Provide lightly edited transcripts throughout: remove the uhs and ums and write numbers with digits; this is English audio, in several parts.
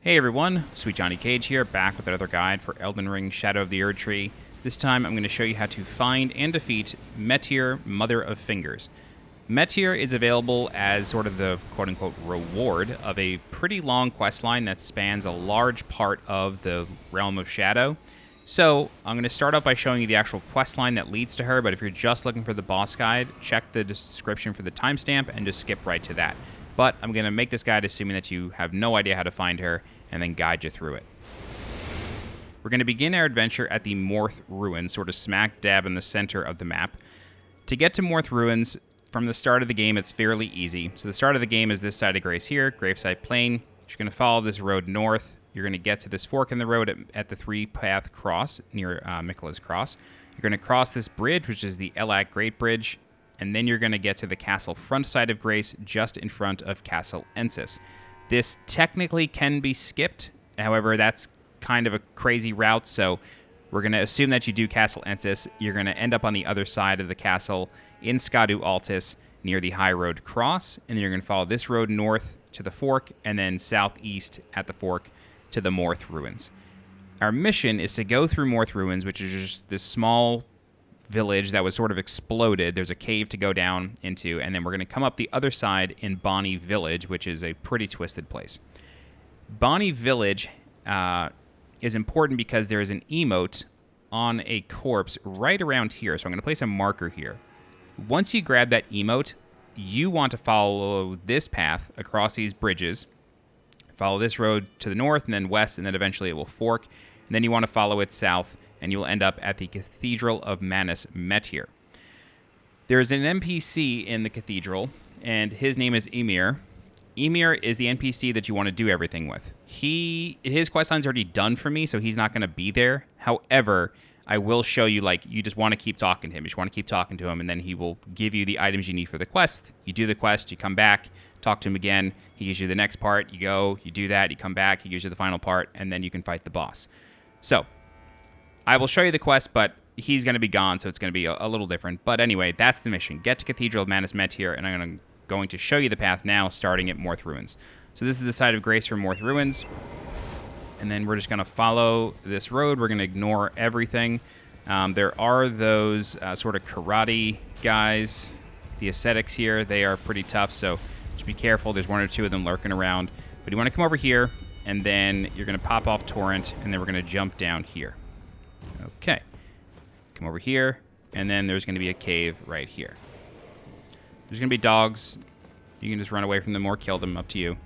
Hey everyone, SweetJohnnyCage here, back with another guide for Elden Ring Shadow of the Erdtree. This time I'm going to show you how to find and defeat Metyr, Mother of Fingers. Metyr is available as sort of the quote-unquote reward of a pretty long questline that spans a large part of the Realm of Shadow. So I'm going to start out by showing you the actual questline that leads to her, but if you're just looking for the boss guide, check the description for the timestamp and just skip right to that. But I'm going to make this guide assuming that you have no idea how to find her, and then guide you through it. We're going to begin our adventure at the Morth Ruins, sort of smack dab in the center of the map. To get to Morth Ruins, from the start of the game, it's fairly easy. So the start of the game is this side of Grace here, Graveside Plain. You're going to follow this road north. You're going to get to this fork in the road at the three-path cross near Miquella's Cross. You're going to cross this bridge, which is the Ellac Great Bridge, and then you're going to get to the castle front side of Grace, just in front of Castle Ensis. This technically can be skipped, however, that's kind of a crazy route, so we're going to assume that you do Castle Ensis. You're going to end up on the other side of the castle in Scaduview near the High Road Cross, and then you're going to follow this road north to the fork, and then southeast at the fork to the Morth Ruins. Our mission is to go through Morth Ruins, which is just this small village that was sort of exploded. There's a cave to go down into, and then we're going to come up the other side in Bonnie Village, which is a pretty twisted place. Bonnie Village is important because there is an emote on a corpse right around here, so I'm going to place a marker here. Once you grab that emote, you want to follow this path across these bridges, follow this road to the north and then west, and then eventually it will fork, and then you want to follow it south, and you will end up at the Cathedral of Manus, Metyr. There's an NPC in the Cathedral, and his name is Emir. Emir is the NPC that you want to do everything with. His questline's already done for me, so he's not going to be there. However, I will show you, you just want to keep talking to him. You just want to keep talking to him, and then he will give you the items you need for the quest. You do the quest, you come back, talk to him again. He gives you the next part. You go, you do that, you come back, he gives you the final part, and then you can fight the boss. So I will show you the quest, but he's going to be gone, so it's going to be a little different. But anyway, that's the mission. Get to Cathedral of Manus Metyr, and I'm going to show you the path now, starting at Morth Ruins. So this is the side of Grace from Morth Ruins, and then we're just going to follow this road. We're going to ignore everything. There are those sort of karate guys, the ascetics here. They are pretty tough, so just be careful. There's one or two of them lurking around. But you want to come over here, and then you're going to pop off Torrent, and then we're going to jump down here. Okay, come over here, and then there's going to be a cave right here. There's going to be dogs. You can just run away from them or kill them, up to you.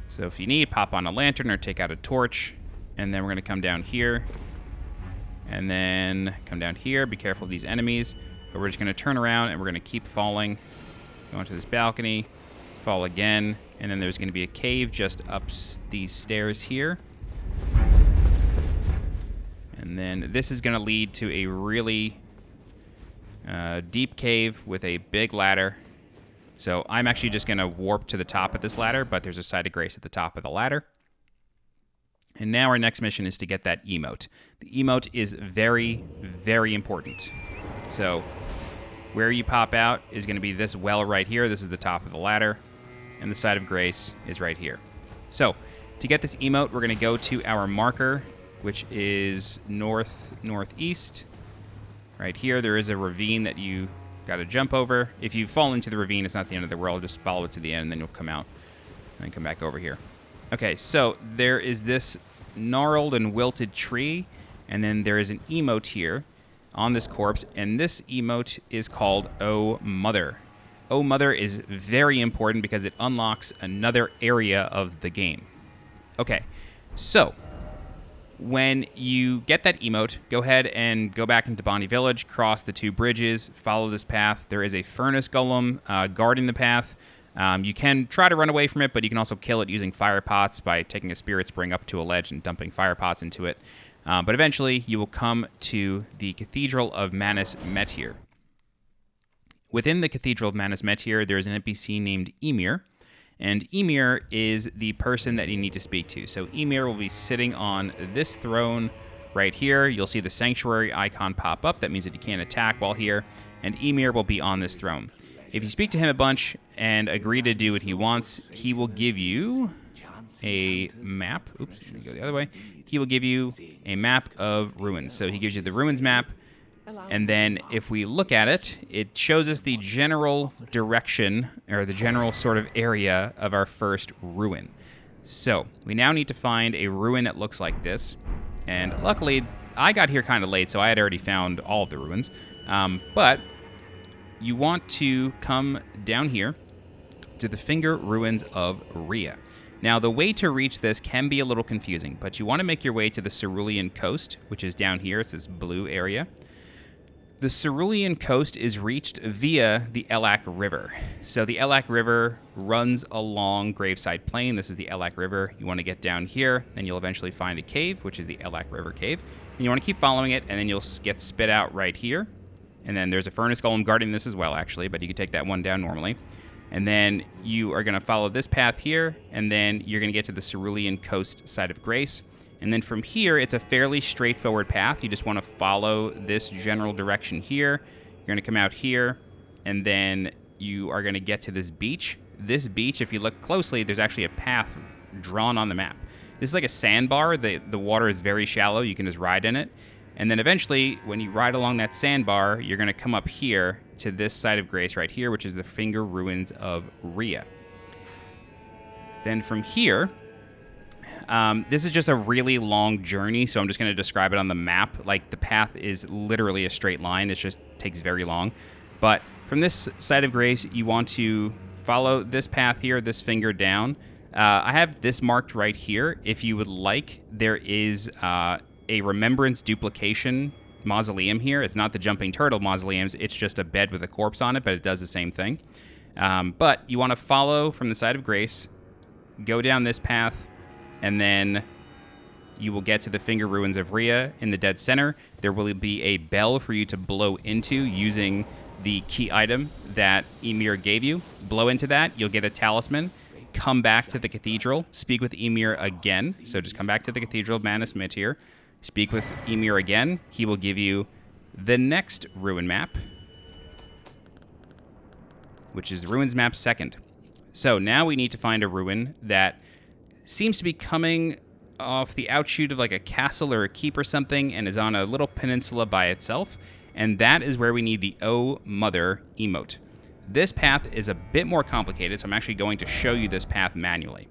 So if you need, pop on a lantern or take out a torch, and then we're going to come down here, and then come down here. Be careful of these enemies, but we're just going to turn around, and we're going to keep falling. Go into this balcony, fall again, and then there's going to be a cave just up these stairs here. And then this is going to lead to a really deep cave with a big ladder. So I'm actually just going to warp to the top of this ladder, but there's a side of Grace at the top of the ladder. And now our next mission is to get that emote. The emote is very, very important. So where you pop out is going to be this well right here. This is the top of the ladder. And the side of Grace is right here. So to get this emote, we're going to go to our marker, which is northeast. Right here, there is a ravine that you got to jump over. If you fall into the ravine, it's not the end of the world. Just follow it to the end, and then you'll come out and then come back over here. Okay, so there is this gnarled and wilted tree, and then there is an emote here on this corpse, and this emote is called Oh Mother. Oh Mother is very important because it unlocks another area of the game. Okay, so when you get that emote, go ahead and go back into Bonnie Village, cross the two bridges, follow this path. There is a furnace golem guarding the path. You can try to run away from it, but you can also kill it using fire pots by taking a spirit spring up to a ledge and dumping fire pots into it. But eventually, you will come to the Cathedral of Manus Metyr. Within the Cathedral of Manus Metyr, there is an NPC named Emir. And Emir is the person that you need to speak to. So Emir will be sitting on this throne right here. You'll see the sanctuary icon pop up. That means that you can't attack while here. And Emir will be on this throne. If you speak to him a bunch and agree to do what he wants, he will give you a map. Oops, let me go the other way. He will give you a map of ruins. So he gives you the ruins map, and then if we look at it, it shows us the general direction, or the general sort of area of our first ruin. So we now need to find a ruin that looks like this, and luckily I got here kind of late, so I had already found all of the ruins. But you want to come down here to the Finger Ruins of Rhia. Now, the way to reach this can be a little confusing, but you want to make your way to the Cerulean coast, which is down here. It's this blue area. The Cerulean coast is reached via the Elac River. So the Elac River runs along Graveside Plain. This is the Elac River. You want to get down here, and you'll eventually find a cave, which is the Elac River Cave. And you want to keep following it, and then you'll get spit out right here. And then there's a furnace golem guarding this as well, actually, but you can take that one down normally. And then you are going to follow this path here, and then you're going to get to the Cerulean Coast side of Grace. And then from here, it's a fairly straightforward path. You just want to follow this general direction here. You're going to come out here, and then you are going to get to this beach. This beach, if you look closely, there's actually a path drawn on the map. This is like a sandbar. The water is very shallow. You can just ride in it. And then eventually, when you ride along that sandbar, you're going to come up here to this side of Grace right here, which is the Finger Ruins of Rhia. Then from here, this is just a really long journey, so I'm just going to describe it on the map. Like, the path is literally a straight line. It just takes very long. But from this side of Grace, you want to follow this path here, this finger down. I have this marked right here. If you would like, there is a Remembrance Duplication Mausoleum here. It's not the Jumping Turtle Mausoleums. It's just a bed with a corpse on it, but it does the same thing. But you want to follow from the side of Grace, go down this path, and then you will get to the Finger Ruins of Rhia in the dead center. There will be a bell for you to blow into using the key item that Emir gave you. Blow into that, you'll get a talisman. Come back to the Cathedral, speak with Emir again. So just come back to the Cathedral of Manus, Metyr. Speak with Emir again. He will give you the next ruin map, which is Ruins Map 2nd. So now we need to find a ruin that seems to be coming off the outshoot of like a castle or a keep or something, and is on a little peninsula by itself. And that is where we need the Oh Mother emote. This path is a bit more complicated, so I'm actually going to show you this path manually.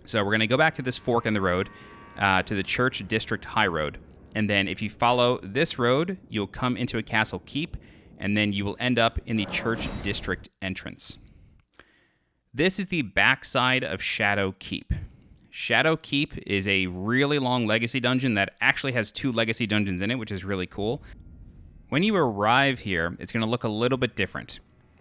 So we're going to go back to this fork in the road, to the Church District High Road. And then if you follow this road, you'll come into a castle keep, and then you will end up in the Church District entrance. This is the backside of Shadow Keep. Shadow Keep is a really long legacy dungeon that actually has 2 legacy dungeons in it, which is really cool. When you arrive here, it's going to look a little bit different.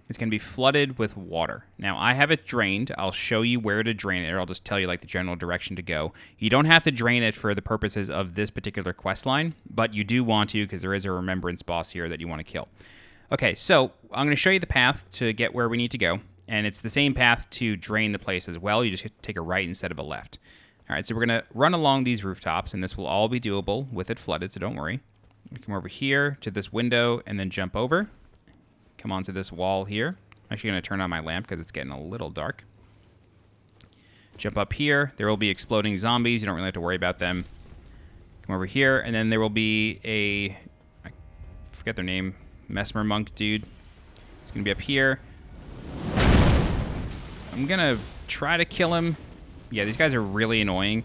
It's going to be flooded with water. Now, I have it drained. I'll show you where to drain it, or I'll just tell you like the general direction to go. You don't have to drain it for the purposes of this particular quest line, but you do want to, because there is a remembrance boss here that you want to kill. Okay, so I'm going to show you the path to get where we need to go, and it's the same path to drain the place as well. You just take a right instead of a left. All right, so we're going to run along these rooftops, and this will all be doable with it flooded, so don't worry. Come over here to this window and then jump over. Come onto this wall here. I'm actually going to turn on my lamp because it's getting a little dark. Jump up here. There will be exploding zombies. You don't really have to worry about them. Come over here, and then there will be a... I forget their name. Mesmer Monk dude. He's going to be up here. I'm going to try to kill him. Yeah, these guys are really annoying.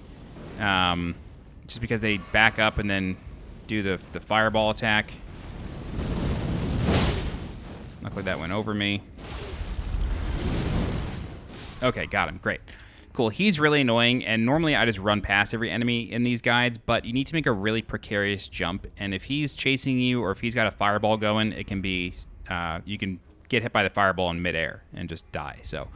Just because they back up and then do the fireball attack. Luckily that went over me. Okay, got him. Great. Cool. He's really annoying, and normally I just run past every enemy in these guides, but you need to make a really precarious jump, and if he's chasing you or if he's got a fireball going, it can be... you can get hit by the fireball in midair and just die. So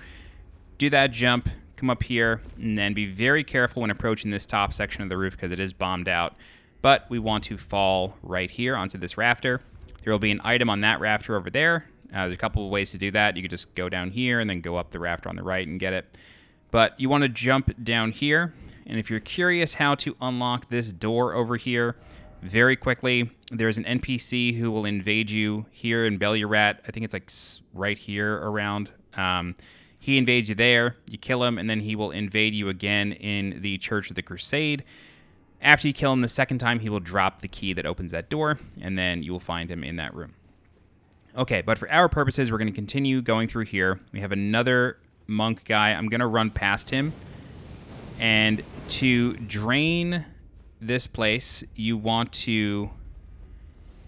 do that jump, come up here, and then be very careful when approaching this top section of the roof because it is bombed out. But we want to fall right here onto this rafter. There will be an item on that rafter over there. There's a couple of ways to do that. You could just go down here and then go up the rafter on the right and get it. But you want to jump down here. And if you're curious how to unlock this door over here, very quickly, there's an NPC who will invade you here in Bellurat. I think it's like right here around. He invades you there, you kill him, and then he will invade you again in the Church of the Crusade. After you kill him the second time, he will drop the key that opens that door, and then you will find him in that room. Okay, but for our purposes, we're going to continue going through here. We have another monk guy. I'm going to run past him. And to drain this place, you want to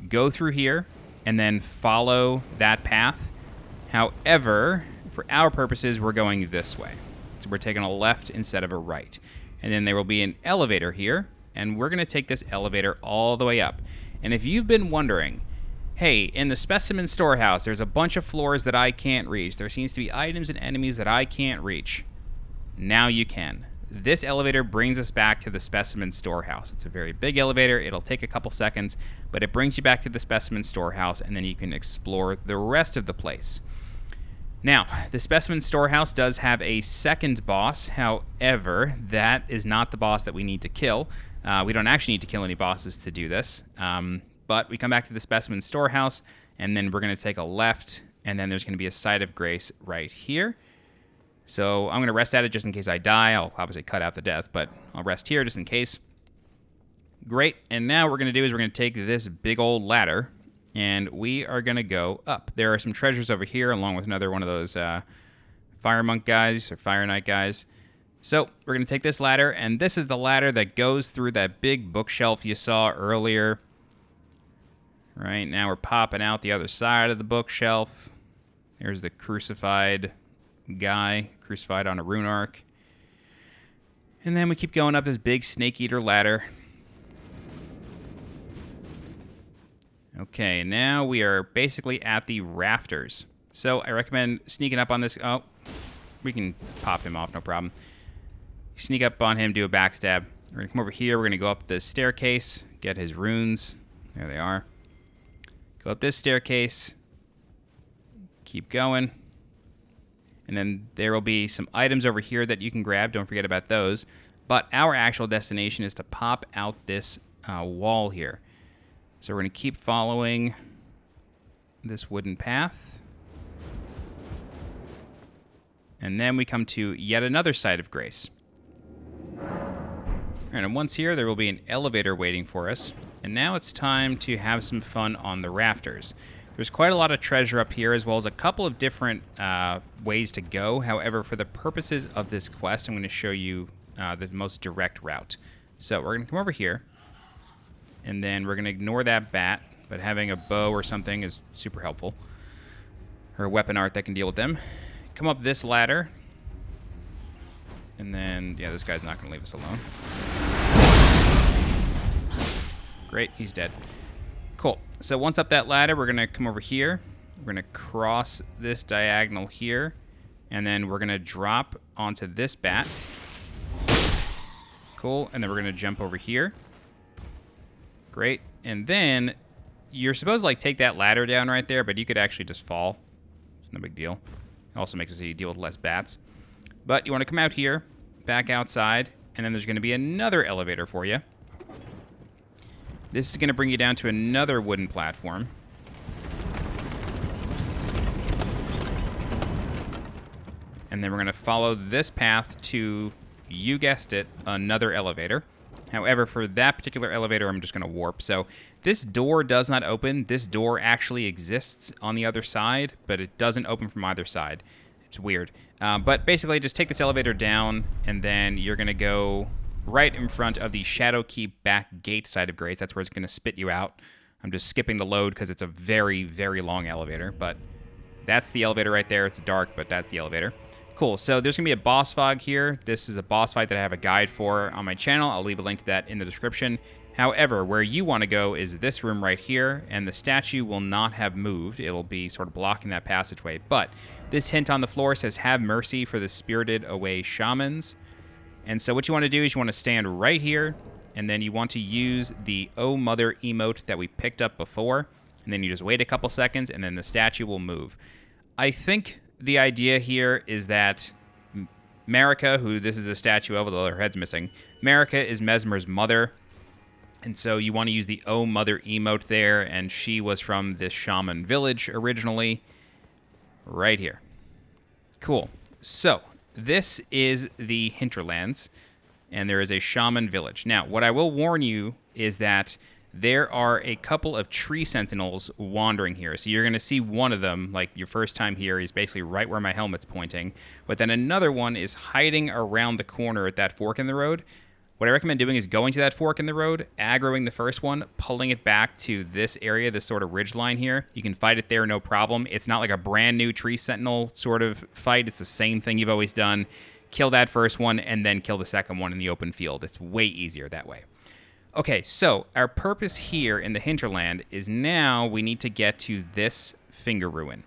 go through here and then follow that path. However, for our purposes, we're going this way. So we're taking a left instead of a right. And then there will be an elevator here, and we're going to take this elevator all the way up. And if you've been wondering, hey, in the specimen storehouse, there's a bunch of floors that I can't reach. There seems to be items and enemies that I can't reach. Now you can. This elevator brings us back to the specimen storehouse. It's a very big elevator. It'll take a couple seconds, but it brings you back to the specimen storehouse, and then you can explore the rest of the place. Now, the specimen storehouse does have a second boss. However, that is not the boss that we need to kill. We don't actually need to kill any bosses to do this. But we come back to the specimen storehouse, and then we're going to take a left, and then there's going to be a site of grace right here. So I'm going to rest at it just in case I die. I'll obviously cut out the death, but I'll rest here just in case. Great. And now what we're going to do is we're going to take this big old ladder, and we are going to go up. There are some treasures over here, along with another one of those fire monk guys or fire knight guys. So we're going to take this ladder, and this is the ladder that goes through that big bookshelf you saw earlier. Right now we're popping out the other side of the bookshelf. There's the crucified guy, crucified on a rune arc. And then we keep going up this big snake eater ladder. Okay, now we are basically at the rafters. So I recommend sneaking up on this. Oh, we can pop him off, no problem. Sneak up on him, do a backstab. We're going to come over here. We're going to go up the staircase, get his runes. There they are. Go up this staircase. Keep going. And then there will be some items over here that you can grab. Don't forget about those. But our actual destination is to pop out this wall here. So we're going to keep following this wooden path. And then we come to yet another site of grace. And once here, there will be an elevator waiting for us. And now it's time to have some fun on the rafters. There's quite a lot of treasure up here, as well as a couple of different ways to go. However, for the purposes of this quest, I'm going to show you the most direct route. So we're going to come over here, and then we're going to ignore that bat, but having a bow or something is super helpful. Or a weapon art that can deal with them. Come up this ladder, and then, yeah, this guy's not going to leave us alone. Great, he's dead. Cool. So once up that ladder, we're going to come over here. We're going to cross this diagonal here, and then we're going to drop onto this bat. Cool. And then we're going to jump over here. Great. And then you're supposed to like take that ladder down right there, but you could actually just fall. It's no big deal. It also makes it so you deal with less bats. But you want to come out here, back outside, and then there's going to be another elevator for you. This is going to bring you down to another wooden platform. And then we're going to follow this path to, you guessed it, another elevator. However, for that particular elevator, I'm just going to warp. So this door does not open. This door actually exists on the other side, but it doesn't open from either side. It's weird. But basically, just take this elevator down, and then you're going to go right in front of the Shadowkeep back gate side of grace. That's where it's going to spit you out. I'm just skipping the load because it's a very, very long elevator. But that's the elevator right there. It's dark, but that's the elevator. Cool. So there's going to be a boss fog here. This is a boss fight that I have a guide for on my channel. I'll leave a link to that in the description. However, where you want to go is this room right here, and the statue will not have moved. It'll be sort of blocking that passageway. But this hint on the floor says, "Have mercy for the spirited away shamans." And so what you want to do is you want to stand right here, and then you want to use the "Oh Mother" emote that we picked up before, and then you just wait a couple seconds, and then the statue will move. I think the idea here is that Marika, who this is a statue of, although her head's missing, Marika is Mesmer's mother, and so you want to use the "Oh Mother" emote there, and she was from this shaman village originally, right here. Cool. So this is the Hinterlands, and there is a shaman village. Now, what I will warn you is that there are a couple of tree sentinels wandering here. So you're going to see one of them, like your first time here, is basically right where my helmet's pointing. But then another one is hiding around the corner at that fork in the road. What I recommend doing is going to that fork in the road, aggroing the first one, pulling it back to this area, this sort of ridge line here. You can fight it there, no problem. It's not like a brand new tree sentinel sort of fight. It's the same thing you've always done. Kill that first one and then kill the second one in the open field. It's way easier that way. Okay, so our purpose here in the Hinterland is now we need to get to this finger ruin.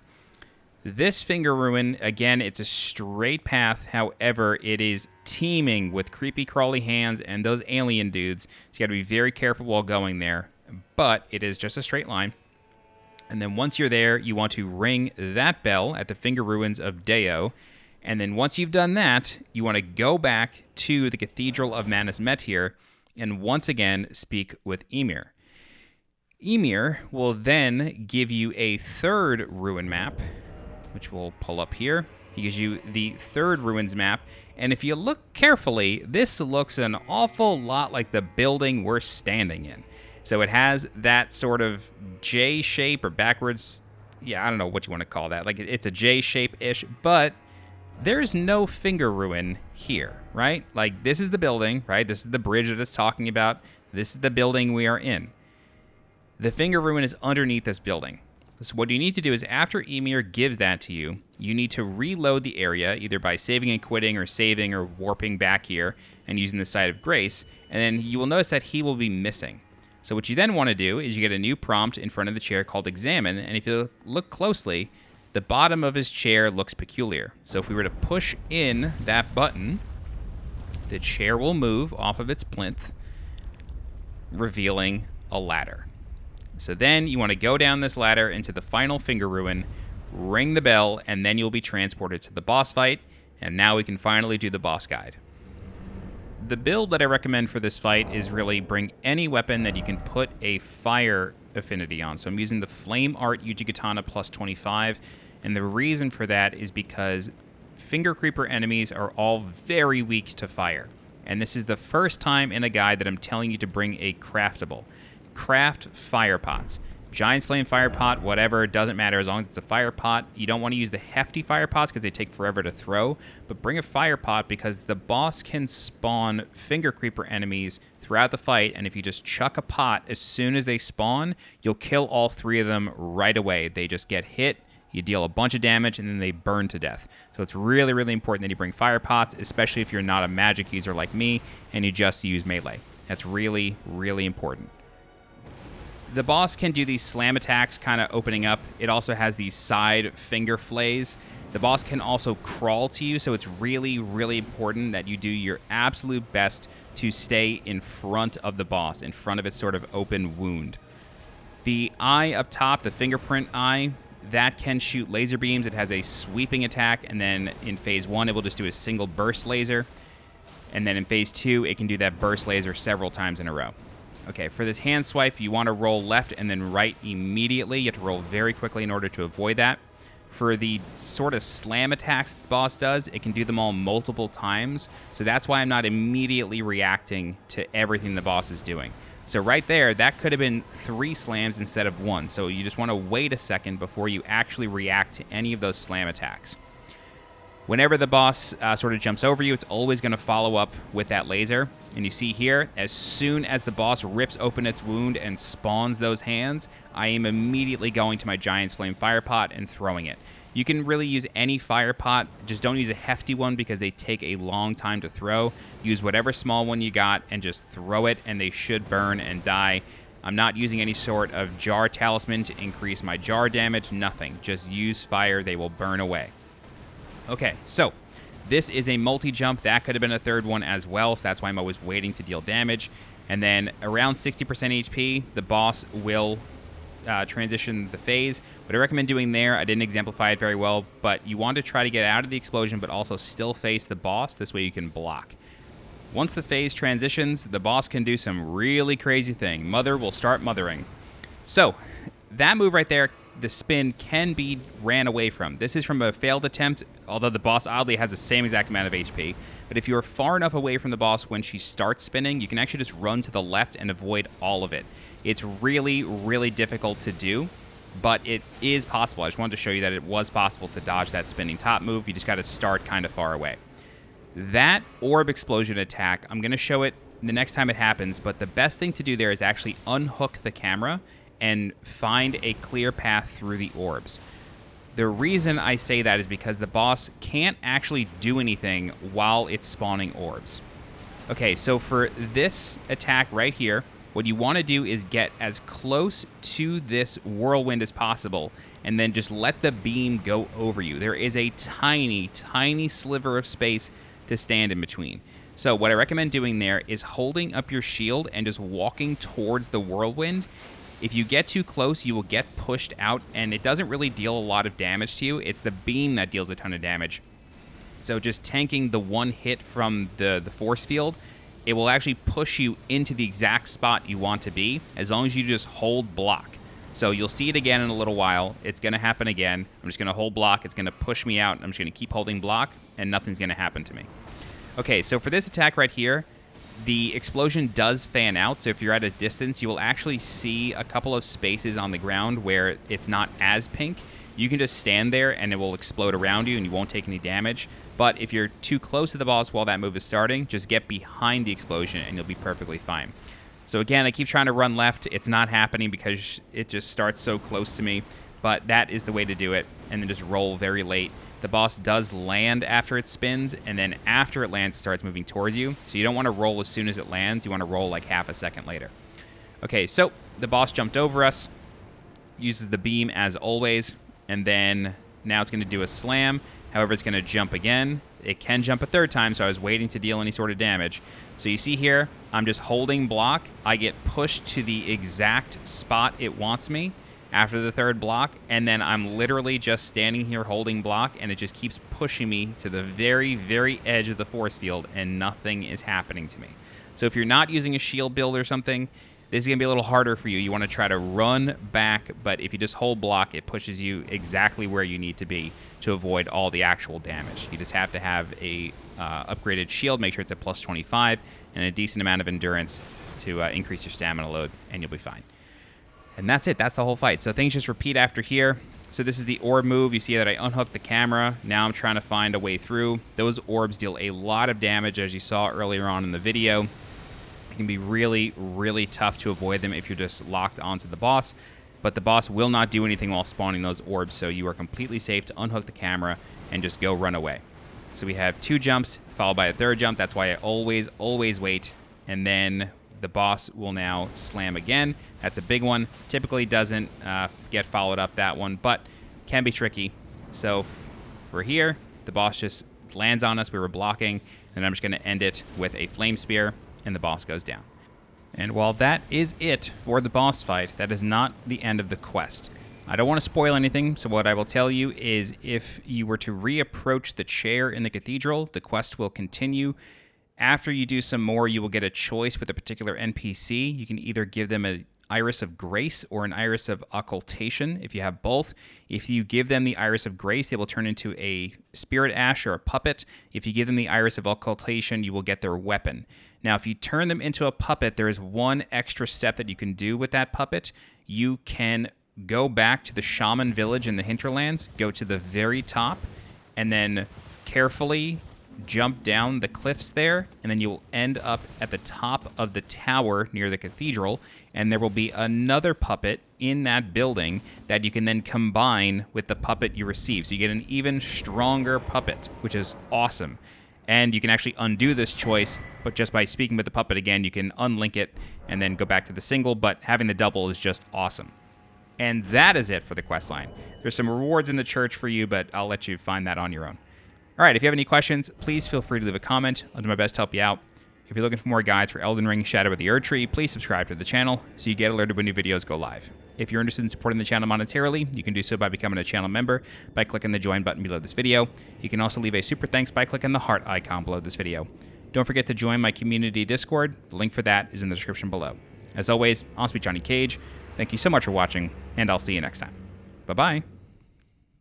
This finger ruin, again, it's a straight path. However, it is teeming with creepy crawly hands and those alien dudes. So you got to be very careful while going there. But it is just a straight line. And then once you're there, you want to ring that bell at the finger ruins of Dheo. And then once you've done that, you want to go back to the Cathedral of Manus Metyr and once again speak with Emir. Emir will then give you a third ruin map, which we'll pull up here. He gives you the third ruins map, and if you look carefully, this looks an awful lot like the building we're standing in. So it has that sort of J shape or backwards, yeah, I don't know what you want to call that. Like it's a J shape-ish, but there's no finger ruin here, right? Like this is the building, right? This is the bridge that it's talking about. This is the building we are in. The finger ruin is underneath this building. So what you need to do is after Emir gives that to you, you need to reload the area either by saving and quitting or saving or warping back here and using the Site of Grace, and then you will notice that he will be missing. So what you then want to do is you get a new prompt in front of the chair called Examine, and if you look closely, the bottom of his chair looks peculiar. So if we were to push in that button, the chair will move off of its plinth, revealing a ladder. So then you want to go down this ladder into the final finger ruin, ring the bell, and then you'll be transported to the boss fight. And now we can finally do the boss guide. The build that I recommend for this fight is really bring any weapon that you can put a fire affinity on. So I'm using the Flame Art Yuji Katana plus 25. And the reason for that is because Finger Creeper enemies are all very weak to fire. And this is the first time in a guide that I'm telling you to bring a craftable. Craft fire pots. Giant's Flame fire pot, whatever, doesn't matter as long as it's a fire pot. You don't want to use the hefty fire pots because they take forever to throw, but bring a fire pot because the boss can spawn Finger Creeper enemies throughout the fight, and if you just chuck a pot as soon as they spawn, you'll kill all three of them right away. They just get hit, you deal a bunch of damage, and then they burn to death. So it's really, really important that you bring fire pots, especially if you're not a magic user like me and you just use melee. That's really, really important. The boss can do these slam attacks kind of opening up. It also has these side finger flays. The boss can also crawl to you, so it's really, really important that you do your absolute best to stay in front of the boss, in front of its sort of open wound. The eye up top, the fingerprint eye, that can shoot laser beams. It has a sweeping attack, and then in phase 1, it will just do a single burst laser. And then in phase 2, it can do that burst laser several times in a row. Okay, for this hand swipe, you want to roll left and then right immediately. You have to roll very quickly in order to avoid that. For the sort of slam attacks that the boss does, it can do them all multiple times. So that's why I'm not immediately reacting to everything the boss is doing. So right there, that could have been 3 slams instead of 1. So you just want to wait a second before you actually react to any of those slam attacks. Whenever the boss sort of jumps over you, it's always going to follow up with that laser. And you see here, as soon as the boss rips open its wound and spawns those hands, I am immediately going to my Giant's Flame Fire Pot and throwing it. You can really use any fire pot, just don't use a hefty one because they take a long time to throw. Use whatever small one you got and just throw it, and they should burn and die. I'm not using any sort of jar talisman to increase my jar damage, nothing. Just use fire, they will burn away. Okay, so this is a multi-jump. That could have been a third one as well, so that's why I'm always waiting to deal damage. And then around 60% HP, the boss will transition the phase. What I recommend doing there, I didn't exemplify it very well, but you want to try to get out of the explosion but also still face the boss. This way you can block. Once the phase transitions, the boss can do some really crazy thing. Mother will start mothering. So that move right there the spin can be ran away from. This is from a failed attempt, although the boss oddly has the same exact amount of HP. But if you are far enough away from the boss when she starts spinning, you can actually just run to the left and avoid all of it. It's really, really difficult to do, but it is possible. I just wanted to show you that it was possible to dodge that spinning top move. You just got to start kind of far away. That orb explosion attack, I'm going to show it the next time it happens, but the best thing to do there is actually unhook the camera and find a clear path through the orbs. The reason I say that is because the boss can't actually do anything while it's spawning orbs. Okay, so for this attack right here, what you want to do is get as close to this whirlwind as possible and then just let the beam go over you. There is a tiny, tiny sliver of space to stand in between. So what I recommend doing there is holding up your shield and just walking towards the whirlwind. If you get too close, you will get pushed out, and it doesn't really deal a lot of damage to you. It's the beam that deals a ton of damage. So just tanking the one hit from the force field, it will actually push you into the exact spot you want to be, as long as you just hold block. So you'll see it again in a little while. It's going to happen again. I'm just going to hold block. It's going to push me out. I'm just going to keep holding block, and nothing's going to happen to me. Okay, so for this attack right here, the explosion does fan out, so if you're at a distance, you will actually see a couple of spaces on the ground where it's not as pink. You can just stand there and it will explode around you and you won't take any damage. But if you're too close to the boss while that move is starting, just get behind the explosion and you'll be perfectly fine. So again, I keep trying to run left. It's not happening because it just starts so close to me, but that is the way to do it, and then just roll very late. The boss does land after it spins, and then after it lands, it starts moving towards you. So you don't want to roll as soon as it lands. You want to roll like half a second later. Okay, so the boss jumped over us, uses the beam as always, and then now it's going to do a slam. However, it's going to jump again. It can jump a third time, so I was waiting to deal any sort of damage. So you see here, I'm just holding block. I get pushed to the exact spot it wants me after the third block, and then I'm literally just standing here holding block, and it just keeps pushing me to the very, very edge of the force field, and nothing is happening to me. So if you're not using a shield build or something, this is going to be a little harder for you. You want to try to run back, but if you just hold block, it pushes you exactly where you need to be to avoid all the actual damage. You just have to have a upgraded shield, make sure it's at plus 25, and a decent amount of endurance to increase your stamina load, and you'll be fine. And that's it. That's the whole fight. So things just repeat after here. So this is the orb move. You see that I unhooked the camera. Now I'm trying to find a way through. Those orbs deal a lot of damage, as you saw earlier on in the video. It can be really, really tough to avoid them if you're just locked onto the boss. But the boss will not do anything while spawning those orbs, so you are completely safe to unhook the camera and just go run away. So we have 2 jumps, followed by a 3rd jump. That's why I always, always wait. And then the boss will now slam again. That's a big one. Typically doesn't get followed up, that one, but can be tricky. So for here, the boss just lands on us. We were blocking, and I'm just going to end it with a flame spear, and the boss goes down. And while that is it for the boss fight, that is not the end of the quest. I don't want to spoil anything, so what I will tell you is if you were to reapproach the chair in the cathedral, the quest will continue. After you do some more, you will get a choice with a particular NPC. You can either give them an Iris of Grace or an Iris of Occultation, if you have both. If you give them the Iris of Grace, they will turn into a Spirit Ash or a puppet. If you give them the Iris of Occultation, you will get their weapon. Now, if you turn them into a puppet, there is one extra step that you can do with that puppet. You can go back to the Shaman Village in the Hinterlands, go to the very top, and then carefully jump down the cliffs there, and then you will end up at the top of the tower near the cathedral, and there will be another puppet in that building that you can then combine with the puppet you receive. So you get an even stronger puppet, which is awesome. And you can actually undo this choice, but just by speaking with the puppet again, you can unlink it and then go back to the single, but having the double is just awesome. And that is it for the questline. There's some rewards in the church for you, but I'll let you find that on your own. All right, if you have any questions, please feel free to leave a comment. I'll do my best to help you out. If you're looking for more guides for Elden Ring, Shadow of the Erdtree, please subscribe to the channel so you get alerted when new videos go live. If you're interested in supporting the channel monetarily, you can do so by becoming a channel member by clicking the join button below this video. You can also leave a super thanks by clicking the heart icon below this video. Don't forget to join my community Discord. The link for that is in the description below. As always, I'm SweetJohnnyCage. Thank you so much for watching, and I'll see you next time. Bye-bye.